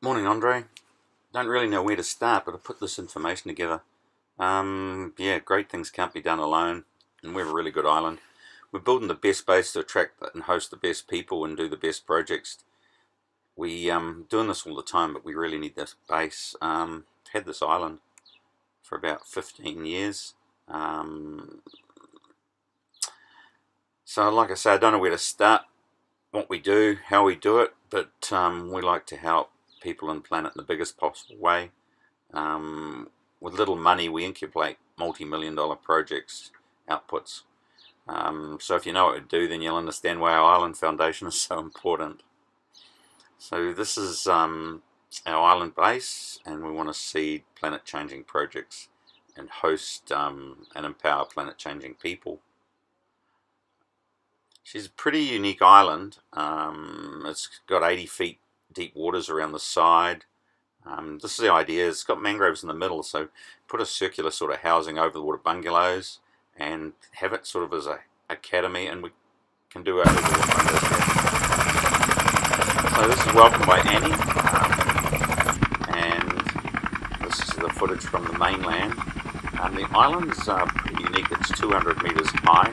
Morning, Andre. Don't really know where to start, but I put this information together. Yeah, great things can't be done alone, and we're a really good island. We're building the best base to attract and host the best people and do the best projects. We doing this all the time, but we really need this base. Had this island for about 15 years. So, like I say, I don't know where to start, what we do, how we do it, but we like to help people and planet in the biggest possible way. With little money, we incubate multi-million-dollar projects, outputs. So if you know what we do, then you'll understand why our island foundation is so important. So this is our island base, and we want to seed planet-changing projects and host and empower planet-changing people. She's a pretty unique island. It's got 80 feet deep waters around the side. This is the idea. It's got mangroves in the middle, so put a circular sort of housing over the water bungalows and have it sort of as a academy, and we can do it over the water bungalows. So this is welcomed by Annie, and this is the footage from the mainland. The island's pretty unique. It's 200 meters high,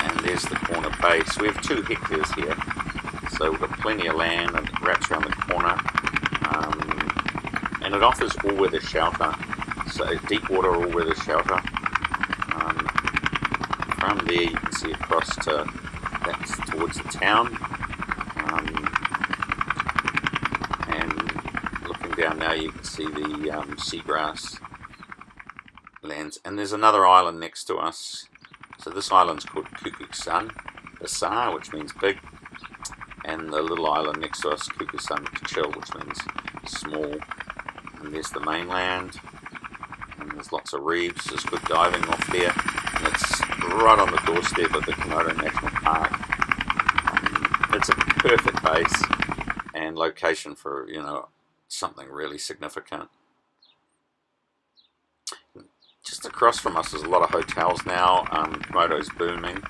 and there's the corner base. We have 2 hectares here. So we've got plenty of land, and it wraps around the corner, and it offers all-weather shelter, so deep water all-weather shelter. From there you can see across to, that's towards the town, and looking down now you can see the seagrass lands, and there's another island next to us. So this island's called Kukusan, Basar, which means big. And the little island next to us, Kukusan Chill, which means small. And there's the mainland, and there's lots of reefs. There's good diving off there, and it's right on the doorstep of the Komodo National Park. It's a perfect base and location for something really significant. Just across from us, there's a lot of hotels now. Komodo's booming.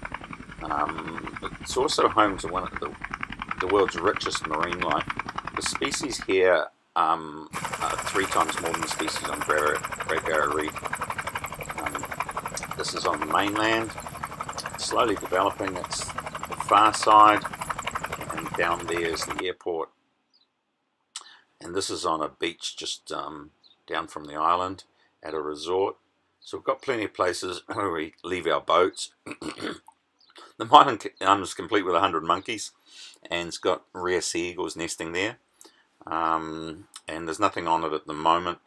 It's also home to one of the world's richest marine life. The species here are 3 times more than the species on Great Barrier Reef. This is on the mainland, slowly developing. It's the far side, and down there is the airport. And this is on a beach just down from the island at a resort. So we've got plenty of places where we leave our boats. The island is complete with 100 monkeys, and it's got rare sea eagles nesting there, and there's nothing on it at the moment.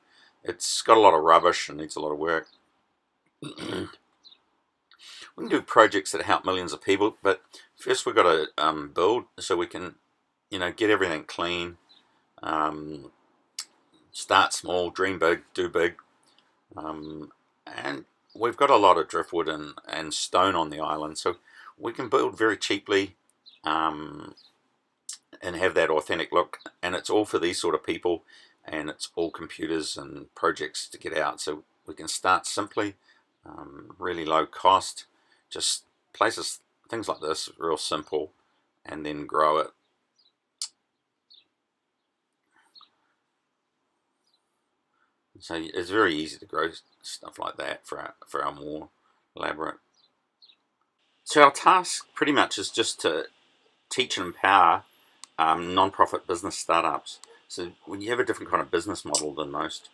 It's got a lot of rubbish and needs a lot of work. We can do projects that help millions of people, but first we've got to build so we can get everything clean, start small, dream big, do big, and we've got a lot of driftwood and stone on the island, so we can build very cheaply and have that authentic look, and it's all for these sort of people, and it's all computers and projects to get out, so we can start simply, really low cost, just places, things like this, real simple, and then grow it. So it's very easy to grow stuff like that for our more elaborate. So our task pretty much is just to teach and empower non-profit business startups. So when you have a different kind of business model than most.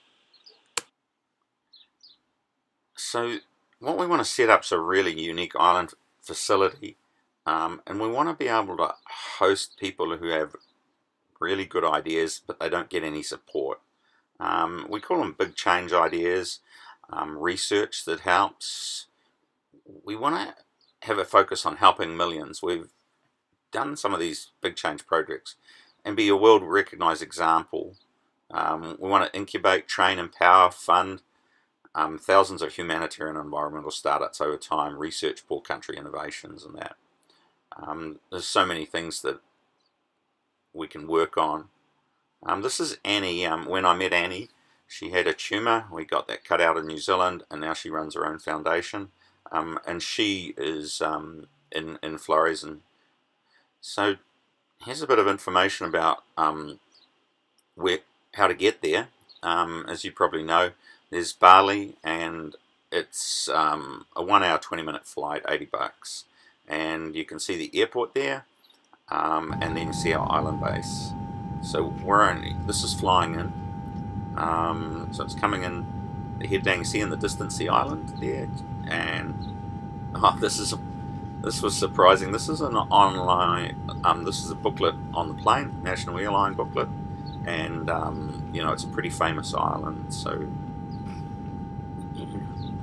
So what we want to set up is a really unique island facility, and we want to be able to host people who have really good ideas, but they don't get any support. We call them big change ideas, research that helps. We want to have a focus on helping millions. We've done some of these big change projects and be a world recognized example. We want to incubate, train, empower, fund thousands of humanitarian environmental startups over time, research poor country innovations and that. There's so many things that we can work on. This is Annie. When I met Annie, she had a tumour. We got that cut out in New Zealand, and now she runs her own foundation. And she is in Flores, and so Here's a bit of information about where, how to get there. As you probably know, there's Bali, and it's a 1 hour 20-minute flight, $80, and you can see the airport there, and then you see our island base. So this is flying in, so it's coming in the headland. You see in the distance the island there, and this was surprising. This is an online, this is a booklet on the plane, National Airline booklet, and it's a pretty famous island. So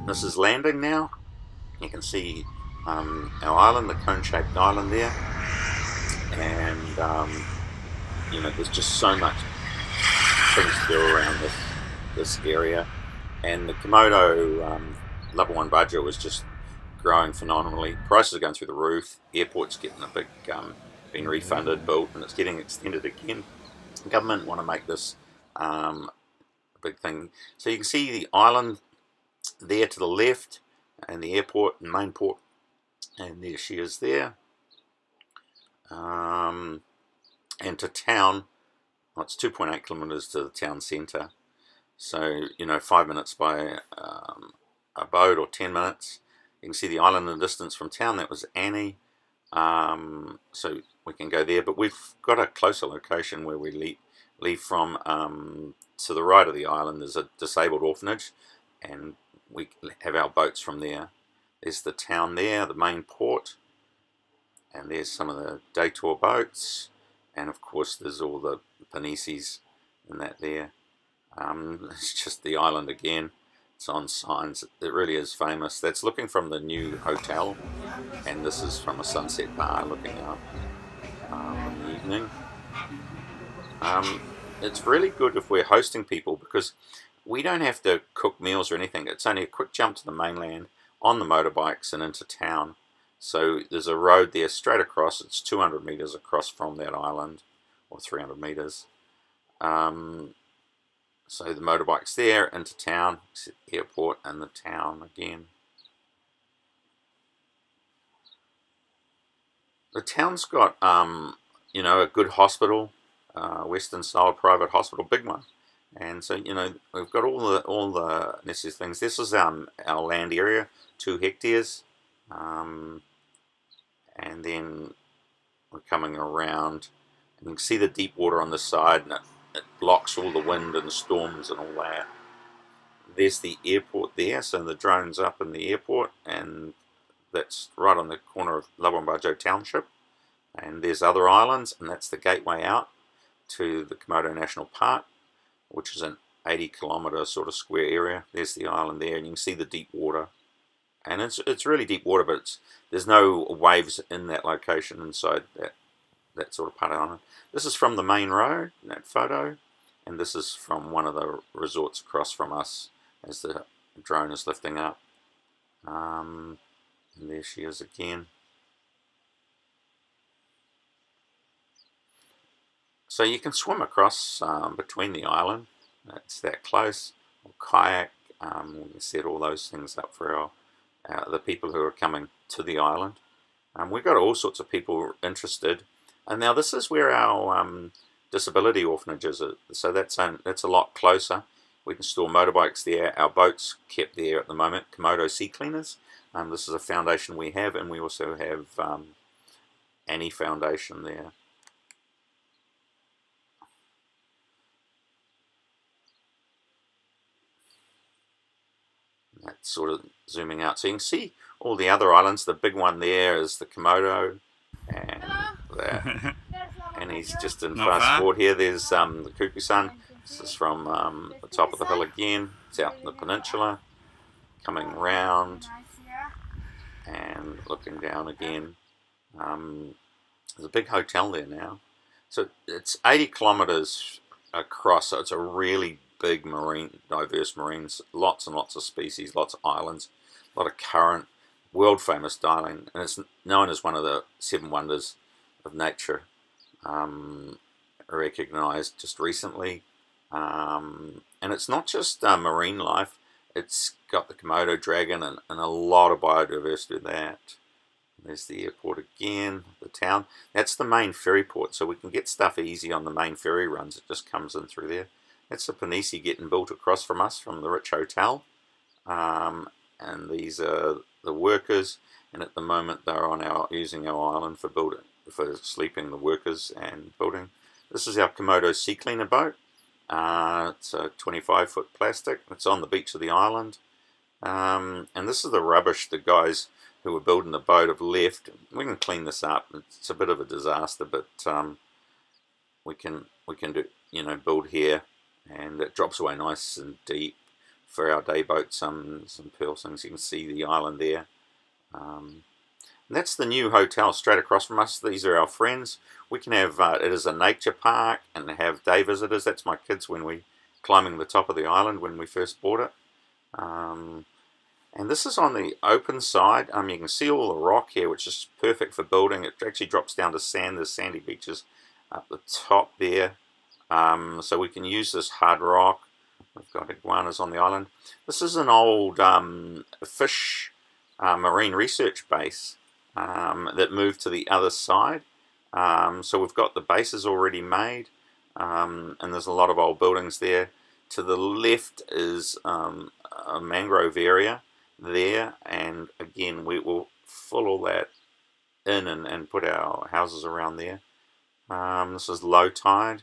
this is landing now. You can see our island, the cone-shaped island there, and there's just so much things to do around this area. And the Komodo level 1 budget was just growing phenomenally. Prices are going through the roof. Airport's getting a big, been refunded, built, and it's getting extended again. The government want to make this a big thing. So you can see the island there to the left, and the airport and main port, and there she is there. And to town, well, it's 2.8 kilometers to the town centre. So 5 minutes by a boat, or 10 minutes. You can see the island in the distance from town. That was Annie. So we can go there, but we've got a closer location where we leave from. To the right of the island there's a disabled orphanage, and we have our boats from there. There's the town there, the main port, and there's some of the day tour boats, and of course there's all the panisis and that there. It's just the island again. It's on signs. It really is famous. That's looking from the new hotel, and this is from a sunset bar looking up in the evening. It's really good if we're hosting people, because we don't have to cook meals or anything. It's only a quick jump to the mainland on the motorbikes and into town. So there's a road there straight across. It's 200 meters across from that island, or 300 meters. So the motorbike's there, into town, airport, and the town again. The town's got, a good hospital, Western-style private hospital, big one. And so, we've got all the necessary things. This is our land area, 2 hectares. And then we're coming around, and you can see the deep water on this side, and it blocks all the wind and storms and all that. There's the airport there, so the drone's up in the airport, and that's right on the corner of Labuan Township. And there's other islands, and that's the gateway out to the Komodo National Park, which is an 80-kilometer sort of square area. There's the island there, and you can see the deep water. And it's really deep water, but there's no waves in that location inside that sort of part of the island. This is from the main road, that photo, and this is from one of the resorts across from us as the drone is lifting up. And there she is again. So you can swim across between the island. It's that close. Or kayak. We set all those things up for the people who are coming to the island. We've got all sorts of people interested. And now this is where our disability orphanages are. So that's a lot closer. We can store motorbikes there. Our boats kept there at the moment. Komodo Sea Cleaners. This is a foundation we have, and we also have Annie Foundation there. That's sort of zooming out. So you can see all the other islands. The big one there is the Komodo, and that. And he's just in fast forward here. There's the Kuku-san. This is from the top of the hill again. It's out in the peninsula, coming round and looking down again. There's a big hotel there now. So it's 80 kilometers across, so it's a really big diverse marines, lots and lots of species, lots of islands, a lot of current, world famous dialing, and it's known as one of the 7 wonders of nature, recognized just recently. And it's not just marine life, it's got the Komodo dragon and a lot of biodiversity with that. There's the airport again, the town. That's the main ferry port, so we can get stuff easy on the main ferry runs. It just comes in through there. That's the Panisi getting built across from us from the Rich Hotel. And these are the workers, and at the moment they're on using our island for sleeping, the workers and building. This is our Komodo sea cleaner boat. It's a 25-foot plastic. It's on the beach of the island. And this is the rubbish the guys who were building the boat have left. We can clean this up. It's a bit of a disaster, but we can do build here, and it drops away nice and deep for our day boat. Some pearl things. You can see the island there. And that's the new hotel straight across from us. These are our friends. We can have it is a nature park and have day visitors. That's my kids when we climbing the top of the island when we first bought it. And this is on the open side. You can see all the rock here, which is perfect for building. It actually drops down to sand. There's sandy beaches up the top there. So we can use this hard rock. We've got iguanas on the island. This is an old fish marine research base that moved to the other side. So we've got the bases already made, and there's a lot of old buildings there. To the left is a mangrove area there, and again we will fill all that in and put our houses around there. This is low tide,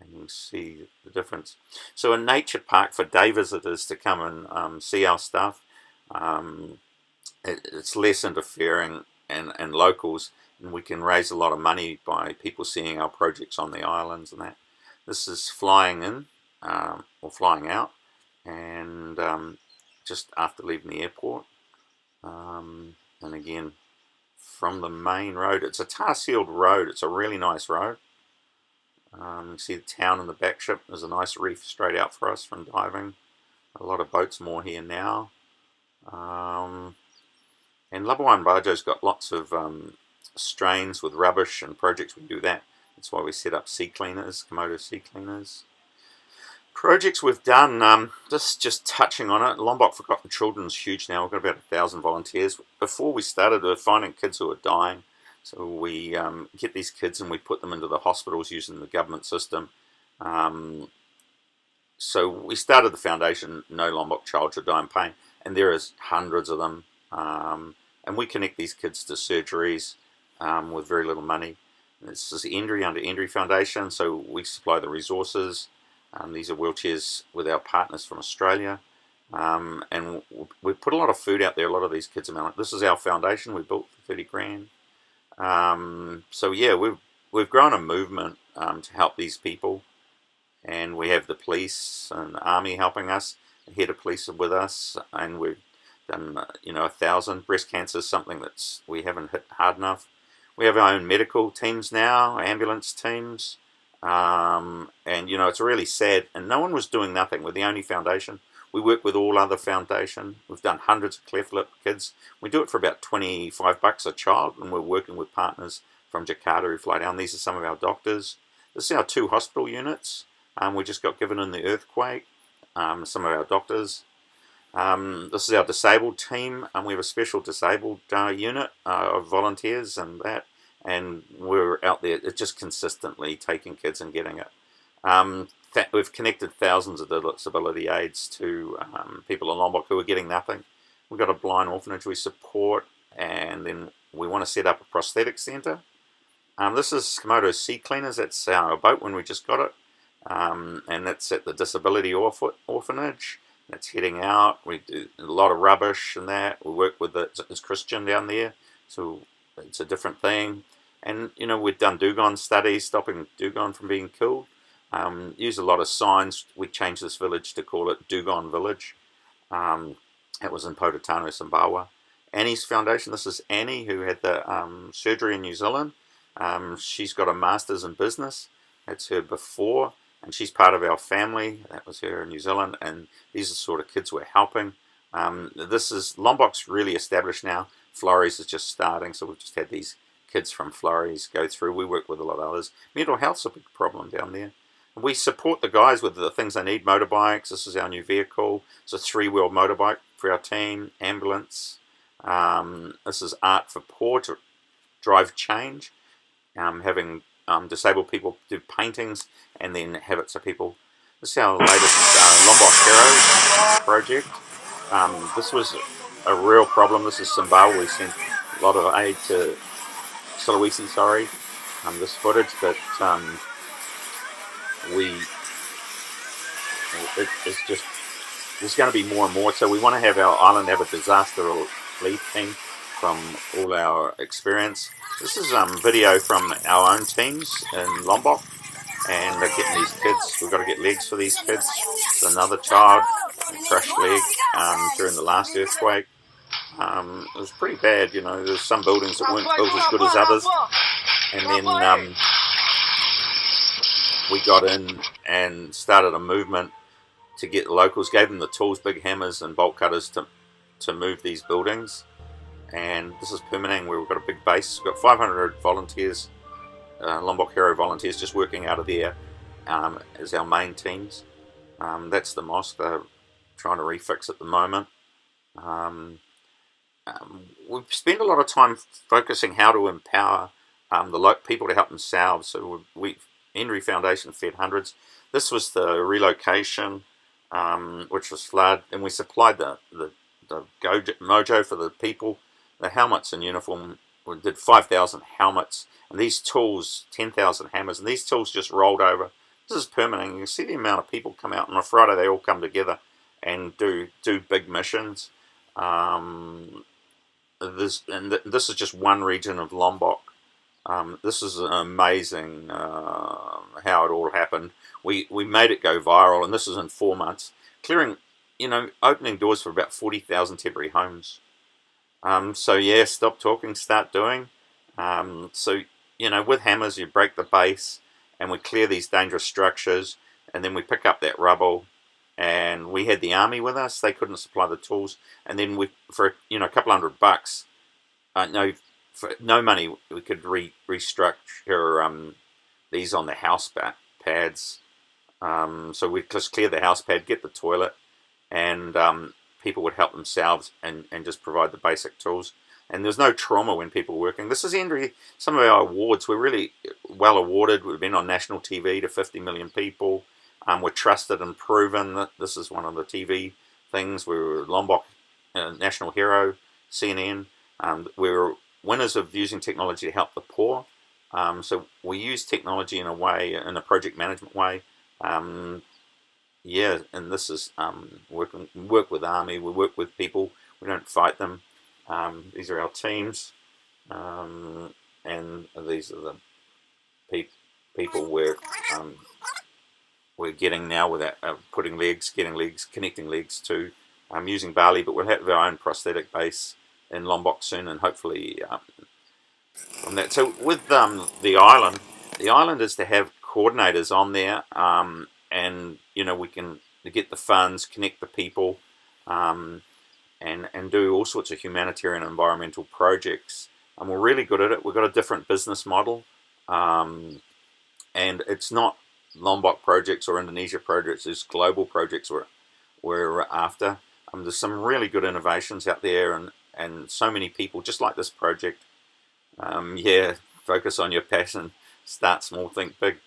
and you can see the difference. So a nature park for day visitors to come and see our stuff. It's less interfering and locals, and we can raise a lot of money by people seeing our projects on the islands and that. This is flying in or flying out, and just after leaving the airport. And again, from the main road, it's a tar-sealed road. It's a really nice road. You can see the town in the back ship. There's a nice reef straight out for us from diving. A lot of boats more here now. And Labuan Bajo's got lots of strains with rubbish and projects. We do that. That's why we set up sea cleaners, Komodo sea cleaners. Projects we've done, just touching on it. Lombok Forgotten Children's huge now. We've got about 1,000 volunteers. Before we started, we were finding kids who are dying. So we get these kids and we put them into the hospitals using the government system. So we started the foundation, No Lombok Child Should Die in Pain, and there is hundreds of them. And we connect these kids to surgeries with very little money. This is Endry under Endry Foundation, so we supply the resources. These are wheelchairs with our partners from Australia. And we put a lot of food out there. A lot of these kids are this is our foundation we built for 30 grand. So yeah, we've grown a movement to help these people. And we have the police and the army helping us. The head of police are with us. And we've done 1,000. Breast cancer is something we haven't hit hard enough. We have our own medical teams now, ambulance teams. And it's really sad, and no one was doing nothing. We're the only foundation. We work with all other foundations. We've done hundreds of cleft lip kids. We do it for about $25 a child, and we're working with partners from Jakarta who fly down. These are some of our doctors. This is our 2 hospital units. We just got given in the earthquake. Some of our doctors. This is our disabled team, and we have a special disabled unit of volunteers and that. And we're out there just consistently taking kids and getting it. We've connected thousands of disability aids to people in Lombok who are getting nothing. We've got a blind orphanage we support, and then we want to set up a prosthetic centre. This is Komodo Sea Cleaners. That's our boat when we just got it. And that's at the disability orphanage. That's heading out. We do a lot of rubbish and that. We work with it's Christian down there, so it's a different thing. And we've done dugong studies, stopping dugong from being killed. Use a lot of signs. We changed this village to call it Dugong Village. It was in Pototano, Sumbawa. Annie's foundation. This is Annie, who had the surgery in New Zealand. She's got a master's in business. That's her before, and she's part of our family. That was her in New Zealand, and these are the sort of kids we're helping. Lombok's really established now. Flores is just starting, so we've just had these kids from Flores go through. We work with a lot of others. Mental health's a big problem down there. We support the guys with the things they need. Motorbikes. This is our new vehicle. It's a 3-wheel motorbike for our team. Ambulance. This is art for poor to drive change, having disabled people do paintings and then have it so people. This is our latest Lombok Hero project. This was a real problem. This is Zimbabwe. We sent a lot of aid to Sulawesi, sorry, this footage, but it's just, there's going to be more and more. So we want to have our island have a disaster relief team from all our experience. This is video from our own teams in Lombok, and they're getting these kids. We've got to get legs for these kids. There's another child, a crushed leg during the last earthquake. It was pretty bad, you know. There's some buildings that weren't built as good as others, and then we got in and started a movement to get the locals, gave them the tools, big hammers and bolt cutters to move these buildings. And this is permitting where we've got a big base. We've got 500 volunteers, Lombok Hero volunteers, just working out of there as our main teams. That's the mosque they're trying to refix at the moment. We've spent a lot of time focusing how to empower the people to help themselves. So Henry Foundation fed hundreds. This was the relocation, which was flood, and we supplied the mojo for the people, the helmets and uniform. We did 5,000 helmets, and these tools, 10,000 hammers, and these tools just rolled over. This is permanent. You can see the amount of people come out on a Friday. They all come together and do big missions. This is just one region of Lombok. This is amazing how it all happened. We made it go viral, and this is in 4 months, clearing, opening doors for about 40,000 temporary homes. So yeah, stop talking, start doing. So with hammers you break the base, and we clear these dangerous structures, and then we pick up that rubble. And we had the army with us; they couldn't supply the tools, and then for a couple $100, for no money, we could restructure these on the house pads. So we'd just clear the house pad, get the toilet, and people would help themselves and just provide the basic tools. And there's no trauma when people are working. This is Henry. Some of our awards, we're really well awarded. We've been on national TV to 50 million people. We're trusted and proven. That this is one of the TV things. We were Lombok National Hero, CNN. We were winners of using technology to help the poor. So we use technology in a project management way. Yeah, and this is work with army. We work with people. We don't fight them. These are our teams, and these are the people we're getting now with that, getting legs, connecting legs to. Using Bali, but we'll have our own prosthetic base in Lombok soon, and hopefully from that. So with the island is to have coordinators on there, and we can get the funds, connect the people, and do all sorts of humanitarian environmental projects. And we're really good at it. We've got a different business model, and it's not Lombok projects or Indonesia projects. There's global projects we're after. There's some really good innovations out there, and so many people just like this project. Yeah, focus on your passion, start small, think big.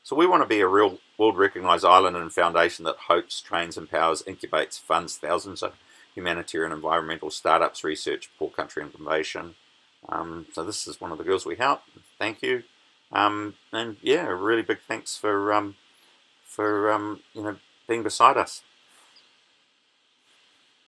So we want to be a real world-recognized island and foundation that hopes, trains, empowers, incubates, funds thousands of humanitarian environmental startups, research, poor country innovation. So this is one of the girls we help. Thank you. And yeah, a really big thanks for being beside us.